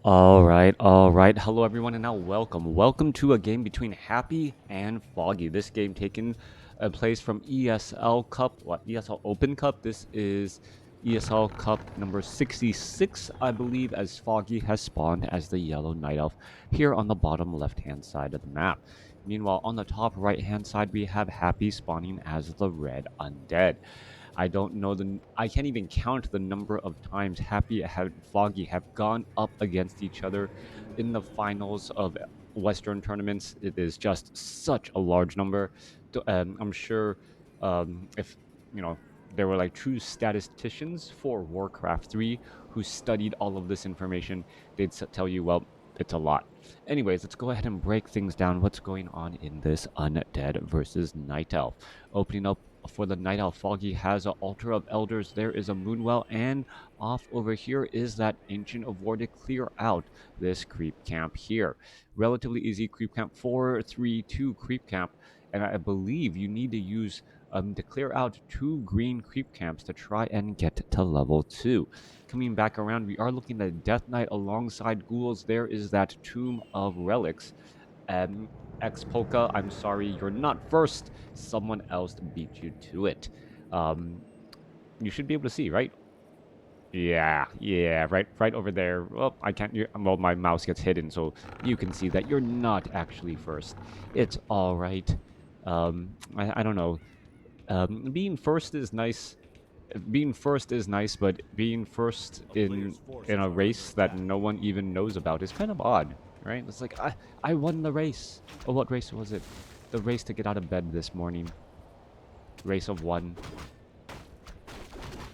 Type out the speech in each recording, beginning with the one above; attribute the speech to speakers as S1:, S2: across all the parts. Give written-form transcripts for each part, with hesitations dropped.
S1: All right. Hello, everyone, and now welcome to a game between Happy and Foggy. This game taken place from ESL Cup, ESL Open Cup. This is ESL Cup number 66, I believe, as Foggy has spawned as the yellow night elf here on the bottom left-hand side of the map. Meanwhile, on the top right-hand side, we have Happy spawning as the red undead. I don't know I can't even count the number of times Happy and Foggy have gone up against each other in the finals of Western tournaments. It is just such a large number. I'm sure if you know there were like true statisticians for Warcraft 3 who studied all of this information, they'd tell you, well, it's a lot. Anyways, let's go ahead and break things down. What's going on in this Undead versus Night Elf? Opening up for the Night Elf, Foggy has an Altar of Elders. There is a Moonwell, and off over here is that Ancient of War to clear out this creep camp here. Relatively easy creep camp, 4-3-2 creep camp, and I believe you need to use to clear out 2 green creep camps to try and get to level 2. Coming back around, we are looking at Death Knight alongside Ghouls. There is that Tomb of Relics. X-Polka, I'm sorry, you're not first. Someone else beat you to it. You should be able to see, right? Yeah, right over there. Well, I can't, well, my mouse gets hidden, so you can see that you're not actually first. It's alright. I don't know. Being first is nice. Being first is nice, but being first in a race that no one even knows about is kind of odd, right? It's like I won the race. Oh, what race was it? The race to get out of bed this morning. Race of one.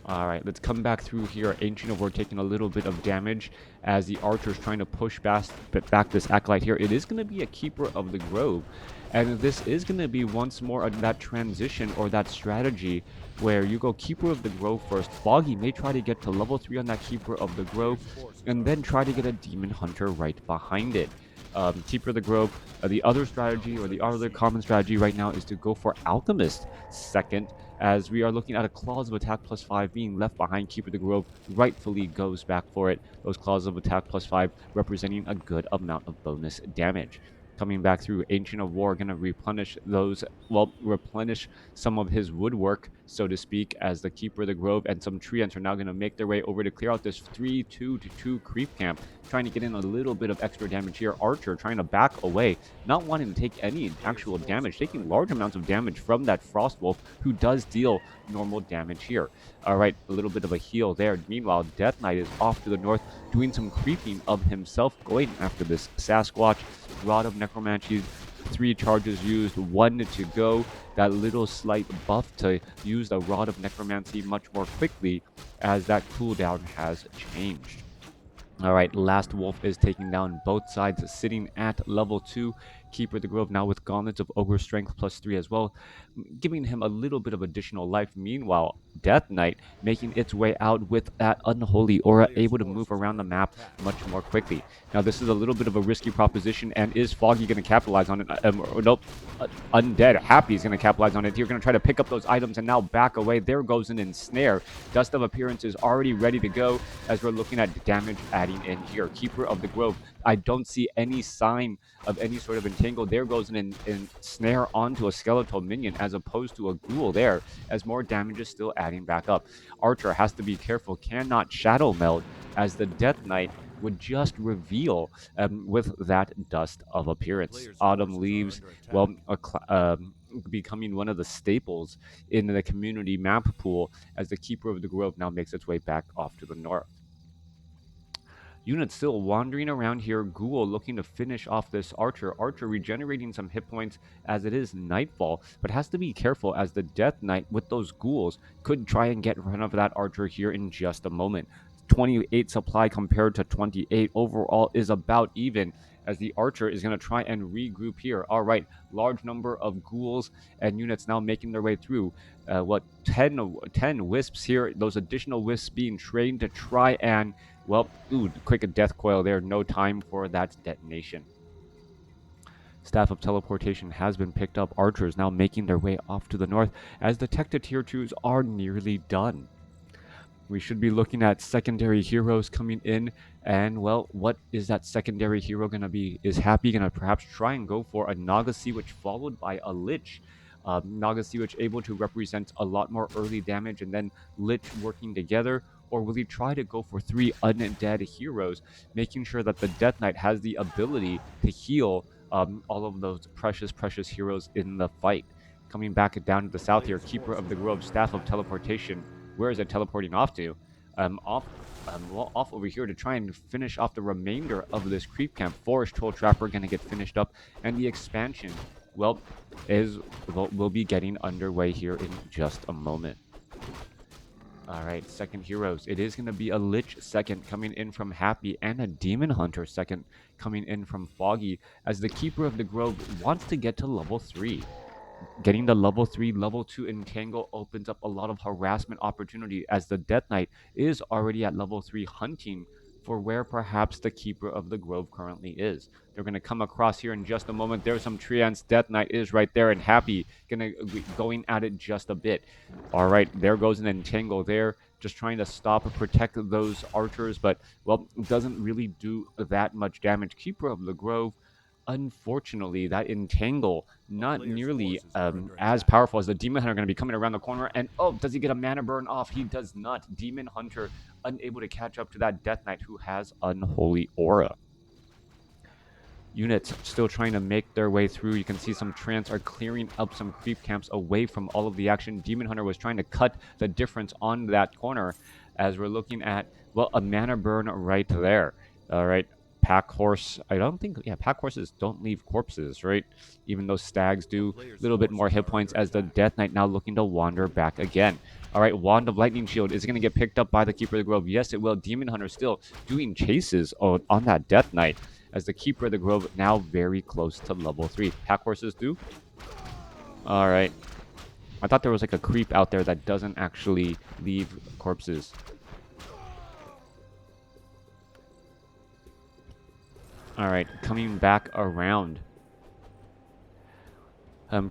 S1: All right, let's come back through here. Ancient of War taking a little bit of damage as the archer's trying to push back this acolyte here. It is going to be a Keeper of the Grove, and this is going to be once more that transition or that strategy where you go Keeper of the Grove first. Foggy may try to get to level 3 on that Keeper of the Grove, and then try to get a Demon Hunter right behind it. Keeper of the Grove. The other strategy, or the other common strategy right now, is to go for Alchemist second, as we are looking at a clause of attack +5 being left behind. Keeper of the Grove rightfully goes back for it. Those clauses of attack +5 representing a good amount of bonus damage. Coming back through, Ancient of War going to replenish those, well, replenish some of his woodwork, so to speak, as the Keeper of the Grove and some treants are now going to make their way over to clear out this 3-2-2 creep camp, trying to get in a little bit of extra damage here. Archer trying to back away, not wanting to take any actual damage, taking large amounts of damage from that Frost Wolf, who does deal normal damage here. All right, a little bit of a heal there. Meanwhile, Death Knight is off to the north, doing some creeping of himself, going after this Sasquatch. Rod of Necromancy, 3 charges used, 1 to go. That little slight buff to use the Rod of Necromancy much more quickly, as that cooldown has changed. All right, Last Wolf is taking down both sides, sitting at level 2. Keeper of the Grove now with Gauntlets of Ogre Strength +3 as well, giving him a little bit of additional life. Meanwhile, Death Knight making its way out with that Unholy Aura, able to move around the map much more quickly. Now, this is a little bit of a risky proposition, and is Foggy going to capitalize on it? Nope. Undead Happy is going to capitalize on it. You're going to try to pick up those items and now back away. There goes an Ensnare. Dust of Appearance is already ready to go, as we're looking at damage adding in here. Keeper of the Grove, I don't see any sign of any sort of entangle. There goes an Ensnare onto a skeletal minion as opposed to a ghoul there, as more damage is still adding back up. Archer has to be careful, cannot shadow meld, as the Death Knight would just reveal with that Dust of Appearance. Autumn Leaves, well, becoming one of the staples in the community map pool, as the Keeper of the Grove now makes its way back off to the north. Units still wandering around here. Ghoul looking to finish off this Archer. Archer regenerating some hit points as it is nightfall, but has to be careful, as the Death Knight with those Ghouls could try and get rid of that Archer here in just a moment. 28 supply compared to 28 overall is about even, as the Archer is going to try and regroup here. All right, large number of Ghouls and units now making their way through. 10 Wisps here. Those additional Wisps being trained to try and, well, quick death coil there. No time for that detonation. Staff of Teleportation has been picked up. Archers now making their way off to the north, as the Tech to Tier 2s are nearly done. We should be looking at secondary heroes coming in. And, well, what is that secondary hero going to be? Is Happy going to perhaps try and go for a Naga Sea Witch followed by a Lich? Naga Sea Witch able to represent a lot more early damage and then Lich working together? Or will he try to go for 3 undead heroes, making sure that the Death Knight has the ability to heal all of those precious heroes in the fight? Coming back down to the south here, Keeper of the Grove, Staff of Teleportation. Where is it teleporting off to? Off over here to try and finish off the remainder of this creep camp. Forest Troll Trapper going to get finished up, and the expansion, well, will be getting underway here in just a moment. All right, second heroes. It is going to be a Lich second coming in from Happy and a Demon Hunter second coming in from Foggy, as the Keeper of the Grove wants to get to level 3. Getting the level 3, level 2 Entangle opens up a lot of harassment opportunity, as the Death Knight is already at level 3 hunting for where perhaps the Keeper of the Grove currently is. They're going to come across here in just a moment. There's some Treants. Death Knight is right there, and Happy going at it just a bit. All right, there goes an Entangle there, just trying to stop and protect those archers, but, well, doesn't really do that much damage. Keeper of the Grove, unfortunately, that Entangle not nearly as powerful as the Demon Hunter going to be coming around the corner. And, oh, does he get a mana burn off? He does not. Demon Hunter unable to catch up to that Death Knight who has Unholy Aura. Units still trying to make their way through. You can see some Treants are clearing up some creep camps away from all of the action. Demon Hunter was trying to cut the difference on that corner, as we're looking at, well, a mana burn right there. All right. Pack horse, I don't think, yeah, pack horses don't leave corpses, right? Even though stags do. A little bit more hit points, as the Death Knight now looking to wander back again. All right, Wand of Lightning Shield. Is it going to get picked up by the Keeper of the Grove? Yes, it will. Demon Hunter still doing chases on that Death Knight, as the Keeper of the Grove now very close to level 3. Pack horses do. All right. I thought there was like a creep out there that doesn't actually leave corpses. All right, coming back around.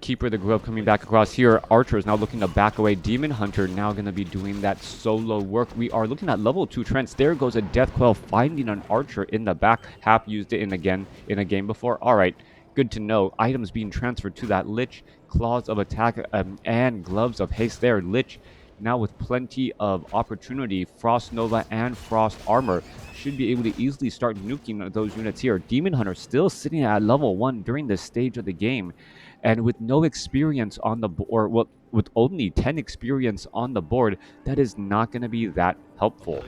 S1: Keeper of the Grove coming back across here. Archer is now looking to back away. Demon Hunter now going to be doing that solo work. We are looking at level 2 Treants. There goes a Death Quell finding an Archer in the back. Hap used it in a game before. All right, good to know. Items being transferred to that Lich. Claws of Attack and Gloves of Haste there. Lich now with plenty of opportunity. Frost Nova and Frost Armor should be able to easily start nuking those units here. Demon Hunter still sitting at level 1 during this stage of the game, and with no experience on the board, or well, with only 10 experience on the board, that is not going to be that helpful.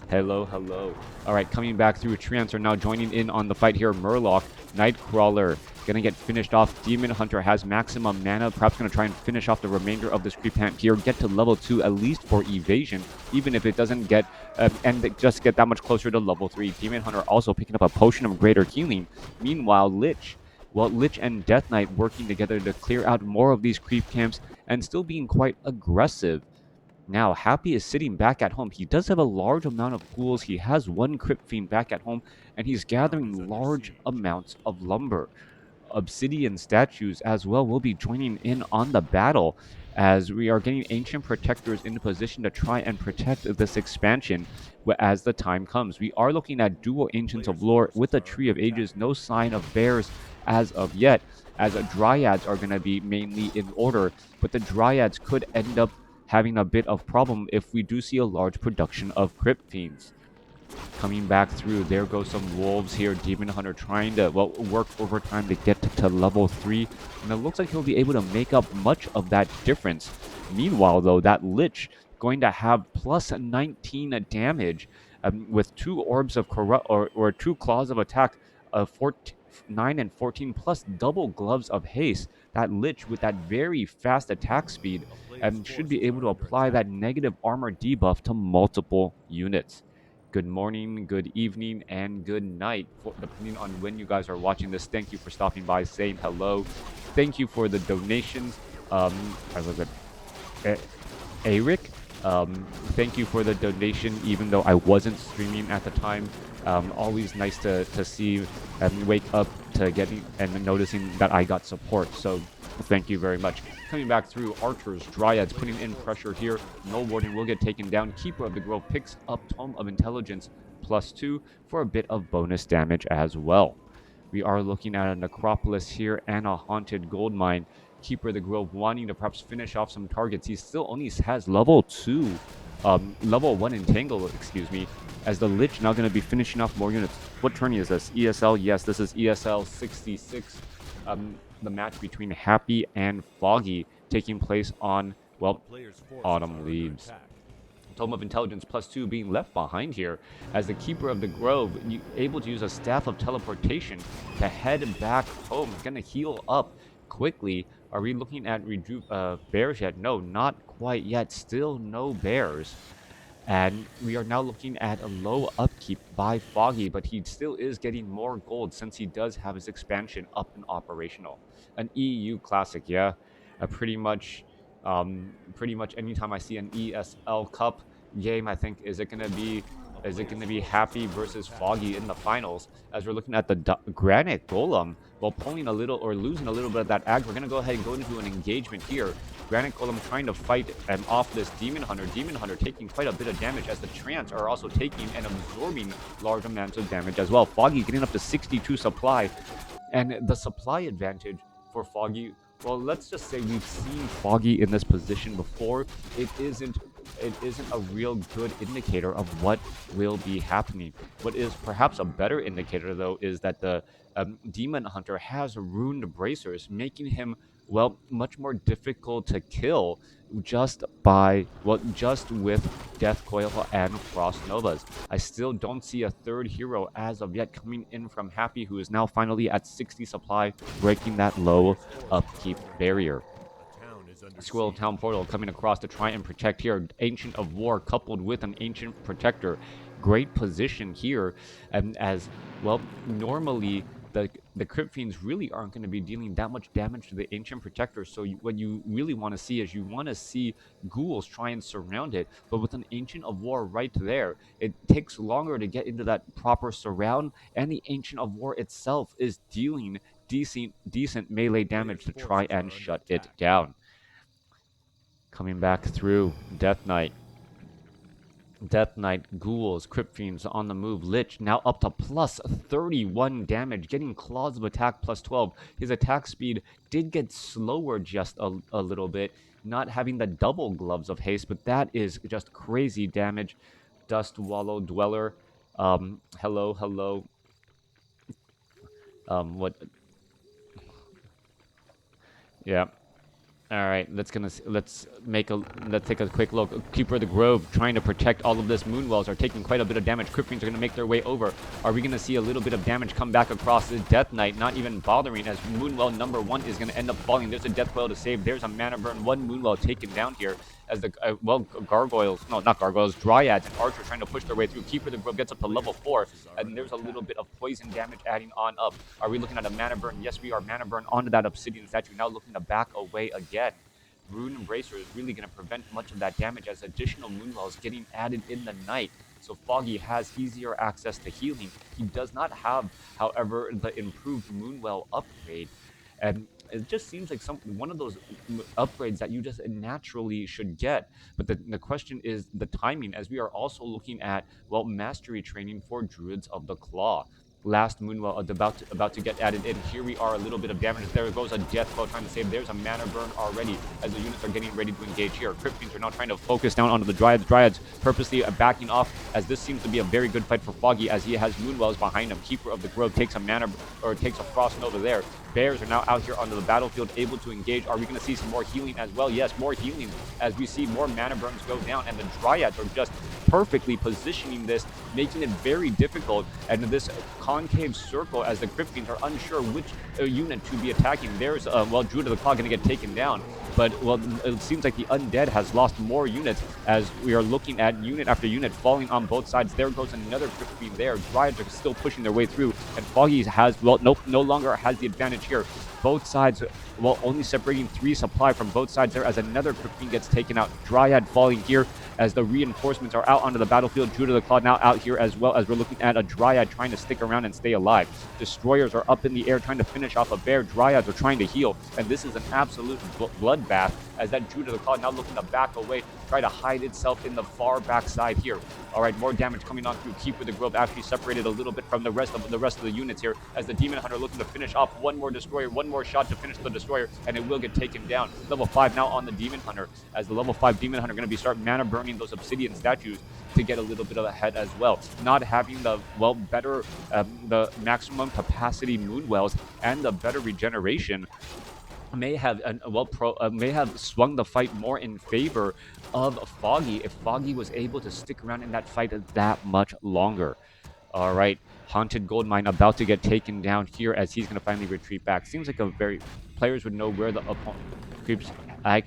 S1: Hello. All right, coming back through. Treants are now joining in on the fight here. Murloc, Nightcrawler, gonna get finished off. Demon Hunter has maximum mana, perhaps gonna try and finish off the remainder of this creep camp here, get to level 2 at least for evasion, even if it doesn't get, and just get that much closer to level 3. Demon Hunter also picking up a potion of greater healing. Meanwhile, Lich and Death Knight working together to clear out more of these creep camps and still being quite aggressive. Now, Happy is sitting back at home. He does have a large amount of ghouls. He has one Crypt Fiend back at home, and he's gathering large amounts of lumber. Obsidian statues as well will be joining in on the battle, as we are getting Ancient Protectors into position to try and protect this expansion as the time comes. We are looking at dual Ancients of Lore with a Tree of Ages. No sign of bears as of yet, as Dryads are going to be mainly in order, but the Dryads could end up having a bit of problem if we do see a large production of Crypt Fiends. Coming back through, there goes some wolves here. Demon Hunter trying to, well, work overtime to get to level 3, and it looks like he'll be able to make up much of that difference. Meanwhile, though, that Lich going to have plus 19 damage with 2 orbs of corrupt, or 2 claws of attack of 9 and 14, plus double gloves of haste. That Lich with that very fast attack speed should be able to apply that negative armor debuff to multiple units. Good morning, good evening, and good night, depending on when you guys are watching this. Thank you for stopping by, saying hello. Thank you for the donations. I was at Eric. Thank you for the donation, even though I wasn't streaming at the time. Always nice to see and wake up to getting and noticing that I got support. So Thank you very much. Coming back through, Archers, Dryads putting in pressure here. No Warden will get taken down. Keeper of the Grove picks up Tome of Intelligence +2 for a bit of bonus damage as well. We are looking at a Necropolis here and a Haunted Gold Mine. Keeper of the Grove wanting to perhaps finish off some targets. He still only has level 1 Entangle, excuse me, as the Lich now going to be finishing off more units. What tourney is this? ESL? Yes, this is ESL 66. The match between Happy and Foggy taking place on, well, Autumn Leaves. Tome of Intelligence +2 being left behind here as the Keeper of the Grove able to use a Staff of Teleportation to head back home. He's going to heal up quickly. Are we looking at bears yet? No, not quite yet. Still no bears. And we are now looking at a low upkeep by Foggy, but he still is getting more gold since he does have his expansion up and operational. An EU Classic, yeah. Pretty much anytime I see an ESL Cup game, I think, is it going to be Happy versus Foggy in the finals? As we're looking at the Granite Golem, while pulling a little or losing a little bit of that ag, we're going to go ahead and go into an engagement here. Granite Golem trying to fight and off this Demon Hunter. Demon Hunter taking quite a bit of damage as the Trance are also taking and absorbing large amounts of damage as well. Foggy getting up to 62 supply, and the supply advantage for Foggy, well, let's just say we've seen Foggy in this position before. It isn't a real good indicator of what will be happening. What is perhaps a better indicator, though, is that the Demon Hunter has Runed Bracers, making him, well, much more difficult to kill just with Death Coil and Frost Novas. I still don't see a third hero as of yet coming in from Happy, who is now finally at 60 supply, breaking that low upkeep barrier. Squirrel Town Portal coming across to try and protect here. Ancient of War coupled with an Ancient Protector. Great position here. And as, well, normally the Crypt Fiends really aren't going to be dealing that much damage to the Ancient Protector. So what you really want to see is you want to see ghouls try and surround it. But with an Ancient of War right there, it takes longer to get into that proper surround. And the Ancient of War itself is dealing decent melee damage to try and shut it down. Coming back through, Death Knight, Ghouls, Crypt Fiends on the move. Lich now up to plus 31 damage, getting Claws of Attack plus 12. His attack speed did get slower just a little bit, not having the double Gloves of Haste, but that is just crazy damage. Dust Wallow Dweller, hello. What? Yeah. All right, let's take a quick look. Keeper of the Grove trying to protect all of this. Moonwells are taking quite a bit of damage. Crypt Fiends are going to make their way over. Are we going to see a little bit of damage come back across the Death Knight? Not even bothering, as Moonwell number 1 is going to end up falling. There's a Death Coil to save. There's a Mana Burn. 1 Moonwell taken down here as the Dryads and Archers trying to push their way through. Keeper of the Grove gets up to level 4, and there's a little bit of poison damage adding on up. Are we looking at a Mana Burn? Yes, we are. Mana Burn onto that Obsidian statue. Now looking to back away again. Rune Embracer is really going to prevent much of that damage as additional Moonwells getting added in the night. So Foggy has easier access to healing. He does not have, however, the improved Moonwell upgrade. And it just seems like one of those upgrades that you just naturally should get. But the question is the timing, as we are also looking at, well, mastery training for Druids of the Claw. Last Moonwell about to get added in. Here we are, a little bit of damage. There goes a Death Blow trying to save. There's a Mana Burn already as the units are getting ready to engage here. Crypt Fiends are now trying to focus down onto the Dryads. Dryads purposely backing off, as this seems to be a very good fight for Foggy, as he has Moonwells behind him. Keeper of the Grove takes a Frost Nova there. Bears are now out here onto the battlefield, able to engage. Are we going to see some more healing as well? Yes, more healing as we see more Mana Burns go down, and the Dryads are just perfectly positioning this, making it very difficult. And this concave circle, as the Crypt Fiends are unsure which unit to be attacking. There's, Druid of the Claw going to get taken down. But, well, it seems like the Undead has lost more units, as we are looking at unit after unit falling on both sides. There goes another Crypt Fiend there. Dryads are still pushing their way through, and Foggy has, no longer has the advantage here. Both sides, only separating 3 supply from both sides there, as another Crypt Fiend gets taken out. Dryad falling here, as the reinforcements are out onto the battlefield. Druid of the Claw now out here as well, as we're looking at a Dryad trying to stick around and stay alive. Destroyers are up in the air trying to finish off a bear. Dryads are trying to heal, and this is an absolute bloodbath, as that Druid of the Claw now looking to back away, try to hide itself in the far backside here. All right, more damage coming on through. Keeper the Grove actually separated a little bit from the rest of the units here, as the Demon Hunter looking to finish off one more Destroyer, one more shot to finish the Destroyer, and it will get taken down. Level 5 now on the Demon Hunter, as the level 5 Demon Hunter going to be start mana burning those Obsidian statues to get a little bit of ahead as well. Not having the, well, better, the maximum capacity Moonwells and the better regeneration may have may have swung the fight more in favor of Foggy if Foggy was able to stick around in that fight that much longer. All right, Haunted Goldmine about to get taken down here, as he's going to finally retreat back. Seems like players would know where the opponent creeps. I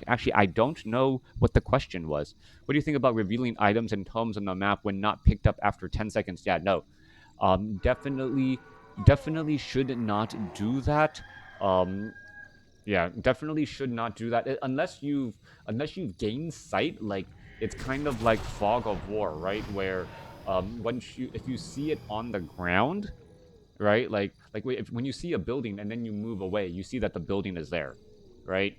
S1: don't know what the question was. What do you think about revealing items and tomes on the map when not picked up after 10 seconds? Yeah, no. Definitely should not do that. Yeah, definitely should not do that unless you've gained sight. Like, it's kind of like Fog of War, right? Where if you see it on the ground, right? When you see a building and then you move away, you see that the building is there, right?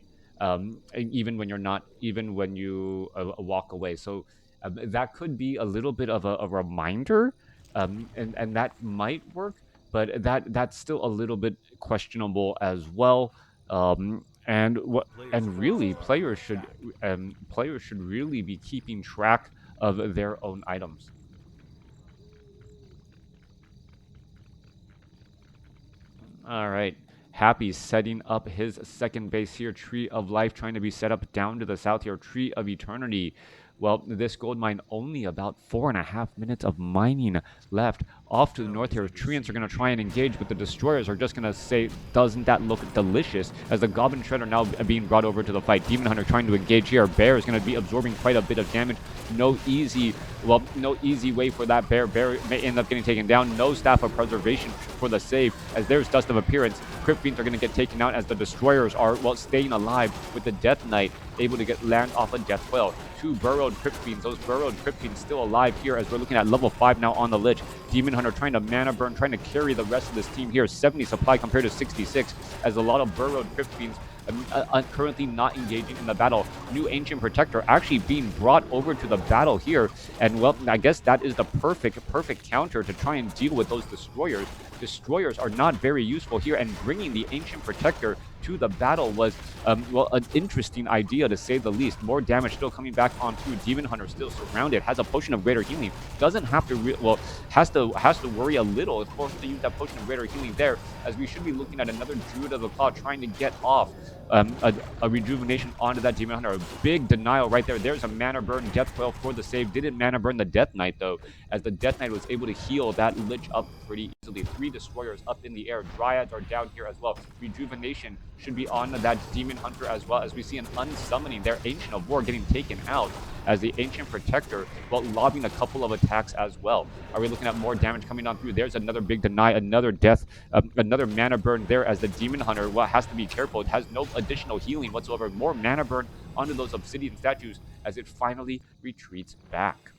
S1: Even when you're not, even when you walk away. So that could be a little bit of a reminder, and that might work, but that's still a little bit questionable as well. And really, players should really be keeping track of their own items. All right. Happy setting up his second base here. Tree of Life trying to be set up down to the south here. Tree of Eternity. Well, this gold mine only about 4.5 minutes of mining left. Off to the north here, Treants are going to try and engage, but the Destroyers are just going to say, doesn't that look delicious? As the Goblin Shredder now being brought over to the fight. Demon Hunter trying to engage here. Bear is going to be absorbing quite a bit of damage. No easy way for that bear. Bear may end up getting taken down. No Staff of Preservation for the save, as there's Dust of Appearance. Crypt Fiends are going to get taken out, as the Destroyers are, well, staying alive with the Death Knight able to get land off a Death Whale. 2 burrowed Crypt Fiends. Those burrowed Crypt Fiends still alive here, as we're looking at level 5 now on the Lich. Demon Hunter trying to mana burn, trying to carry the rest of this team here. 70 supply compared to 66, as a lot of burrowed Crypt Fiends currently not engaging in the battle. New Ancient Protector actually being brought over to the battle here, and well, I guess that is the perfect counter to try and deal with those Destroyers. Destroyers are not very useful here, and bringing the Ancient Protector to the battle was, well, an interesting idea to say the least. More damage still coming back onto Demon Hunter, still surrounded, has a Potion of Greater Healing, doesn't have to, has to worry a little, of course, to use that Potion of Greater Healing there, as we should be looking at another Druid of the Claw trying to get off a rejuvenation onto that Demon Hunter. A big denial right there. There's a mana burn Death Whale for the save. Didn't mana burn the Death Knight, though, as the Death Knight was able to heal that Lich up pretty easily. 3 Destroyers up in the air. Dryads are down here as well. Rejuvenation should be on that Demon Hunter as well, as we see an unsummoning their Ancient of War getting taken out, as the Ancient Protector, well, lobbing a couple of attacks as well. Are we looking at more damage coming on through? There's another big deny, another death, another mana burn there, as the Demon Hunter, well, has to be careful. It has no additional healing whatsoever. More mana burn onto those Obsidian statues, as it finally retreats back.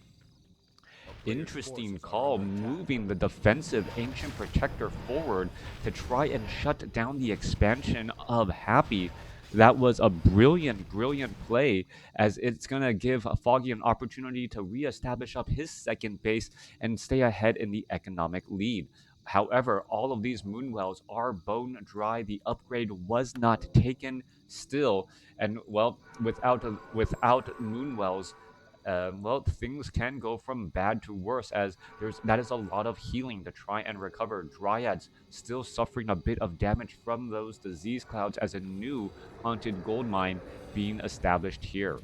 S1: Interesting call, moving the defensive Ancient Protector forward to try and shut down the expansion of Happy. That was a brilliant play, as it's going to give Foggy an opportunity to reestablish up his second base and stay ahead in the economic lead. However, all of these Moonwells are bone dry. The upgrade was not taken still, and well, without Moonwells, well, things can go from bad to worse, as that is a lot of healing to try and recover. Dryads still suffering a bit of damage from those disease clouds, as a new haunted gold mine being established here.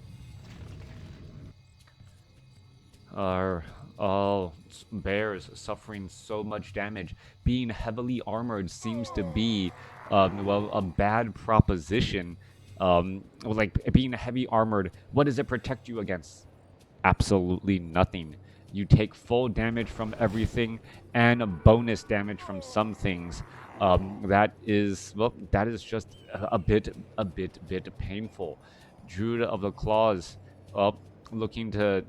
S1: All bears suffering so much damage. Being heavily armored seems to be, well, a bad proposition. Like, being heavy armored, what does it protect you against? Absolutely nothing. You take full damage from everything and bonus damage from some things. That is just a bit painful. Druid of the Claws, looking to,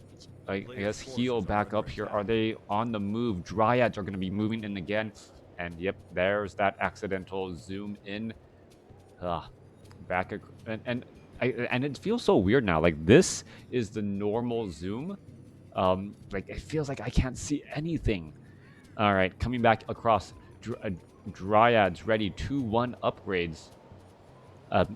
S1: I guess, heal back up here. Are they on the move? Dryads are going to be moving in again. And yep, there's that accidental zoom in. Ugh, and it feels so weird now. Like this is the normal zoom. Like it feels like I can't see anything. All right, coming back across. Dryads ready. 2-1 upgrades.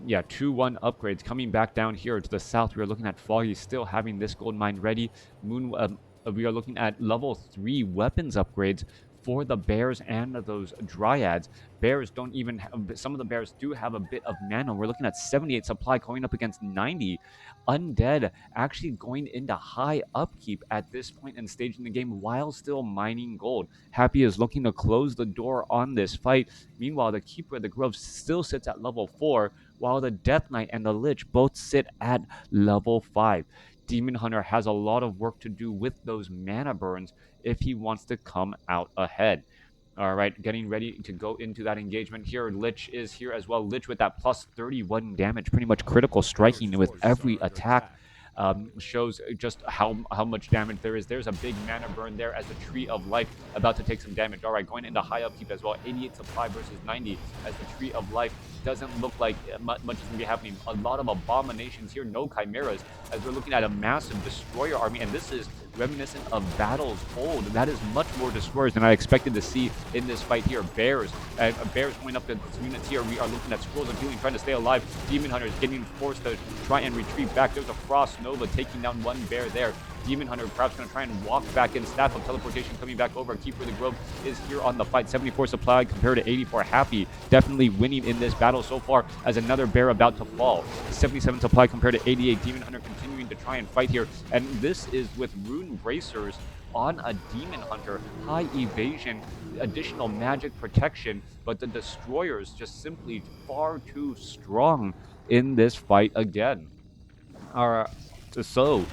S1: Yeah, 2-1 upgrades coming back down here to the south. We are looking at Foggy still having this gold mine ready. We are looking at level 3 weapons upgrades for the bears and those dryads. Bears don't even have, some of the bears do have a bit of mana. We're looking at 78 supply going up against 90. Undead actually going into high upkeep at this point in stage in the game while still mining gold. Happy is looking to close the door on this fight. Meanwhile, the Keeper of the Grove still sits at level 4, while the Death Knight and the Lich both sit at level 5. Demon Hunter has a lot of work to do with those mana burns if he wants to come out ahead. All right, getting ready to go into that engagement here. Lich is here as well. Lich with that plus 31 damage, pretty much critical striking with every attack. Shows just how much damage there is. There's a big mana burn there as the Tree of Life about to take some damage. All right, going into high upkeep as well. 88 supply versus 90 as the Tree of Life doesn't look like much is going to be happening. A lot of abominations here, no chimeras, as we're looking at a massive destroyer army, and this is reminiscent of battles old. That is much more destroyers than I expected to see in this fight here. Bears going up the units here. We are looking at Scrolls of Healing trying to stay alive. Demon Hunters getting forced to try and retreat back. There's a Frost Nova taking down one bear there. Demon Hunter perhaps going to try and walk back in. Staff of Teleportation coming back over. Keeper of the Grove is here on the fight. 74 supply compared to 84. Happy definitely winning in this battle so far as another bear about to fall. 77 supply compared to 88. Demon Hunter continuing to try and fight here. And this is with Rune Bracers on a Demon Hunter. High evasion, additional magic protection, but the Destroyers just simply far too strong in this fight again. Are so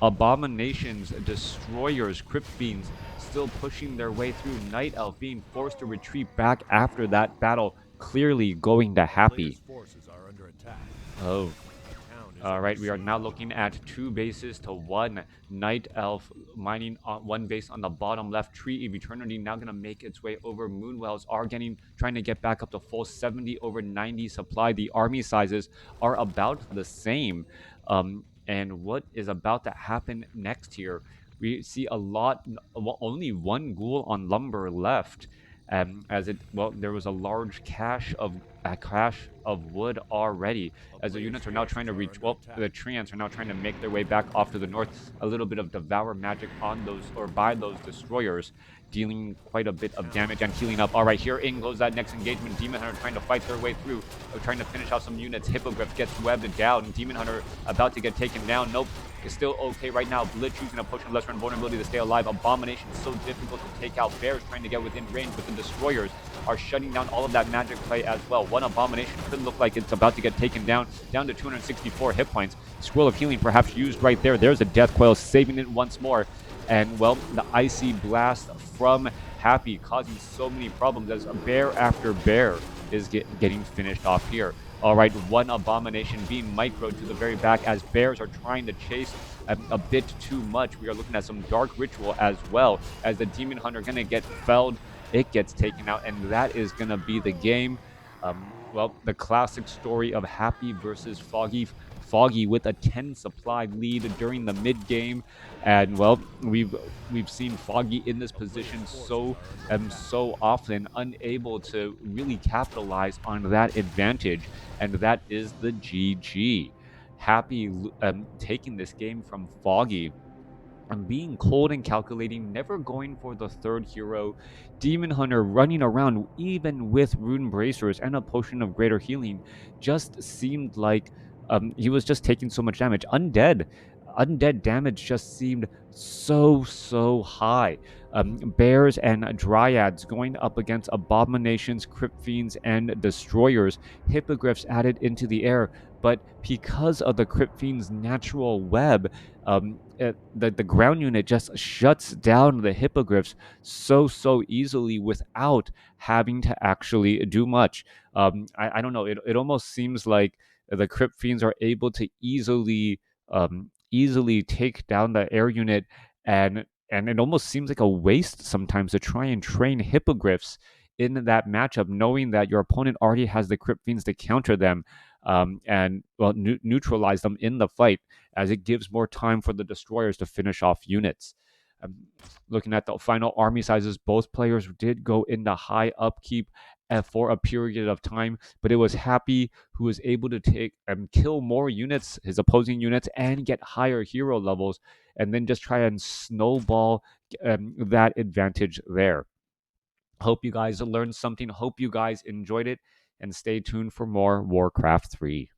S1: Abominations, Destroyers, Crypt Fiends still pushing their way through. Night Elf being forced to retreat back after that battle, clearly going to Happy. Oh, all right, we are now looking at 2 bases to 1. Night Elf mining on 1 base on the bottom left. Tree of Eternity now going to make its way over. Moonwells are trying to get back up to full 70 over 90 supply. The army sizes are about the same. And what is about to happen next here? We see only 1 ghoul on lumber left. There was a large cache of wood already, as the units are now trying to reach. Well, the treants are now trying to make their way back off to the north. A little bit of devour magic on those or by those destroyers, dealing quite a bit of damage and healing up. All right, here in goes that next engagement. Demon Hunter trying to fight their way through, trying to finish off some units. Hippogriff gets webbed down. Demon Hunter about to get taken down. Nope. Is still okay right now. Blitz using a potion of lesser invulnerability to stay alive. Abomination is so difficult to take out. Bears trying to get within range, but the destroyers are shutting down all of that magic play as well. One Abomination could look like it's about to get taken down to 264 hit points. Scroll of Healing perhaps used right there. There's a Death Coil saving it once more. And, well, the Icy Blast from Happy causing so many problems as bear after bear is getting finished off here. All right, 1 Abomination being microed to the very back as bears are trying to chase a bit too much. We are looking at some Dark Ritual as well as the Demon Hunter going to get felled. It gets taken out, and that is going to be the game. Well, the classic story of Happy versus Foggy. Foggy with a 10 supply lead during the mid game, and well, we've seen Foggy in this position so often, unable to really capitalize on that advantage, and that is the GG. Happy taking this game from Foggy. I'm being cold and calculating, never going for the third hero. Demon Hunter running around, even with Rune Bracers and a Potion of Greater Healing, just seemed like he was just taking so much damage. Undead damage just seemed so high. Bears and Dryads going up against Abominations, Crypt Fiends, and Destroyers. Hippogriffs added into the air, but because of the Crypt Fiend's natural web, the ground unit just shuts down the Hippogriffs so easily without having to actually do much. I don't know. It almost seems like the Crypt Fiends are able to easily easily take down the air unit, and it almost seems like a waste sometimes to try and train hippogriffs in that matchup, knowing that your opponent already has the Crypt Fiends to counter them, and well neutralize them in the fight, as it gives more time for the destroyers to finish off units. Um, Looking at the final army sizes, both players did go into high upkeep for a period of time, but it was Happy who was able to take and kill more units, his opposing units, and get higher hero levels, and then just try and snowball that advantage there. Hope you guys learned something. Hope you guys enjoyed it, and stay tuned for more Warcraft 3.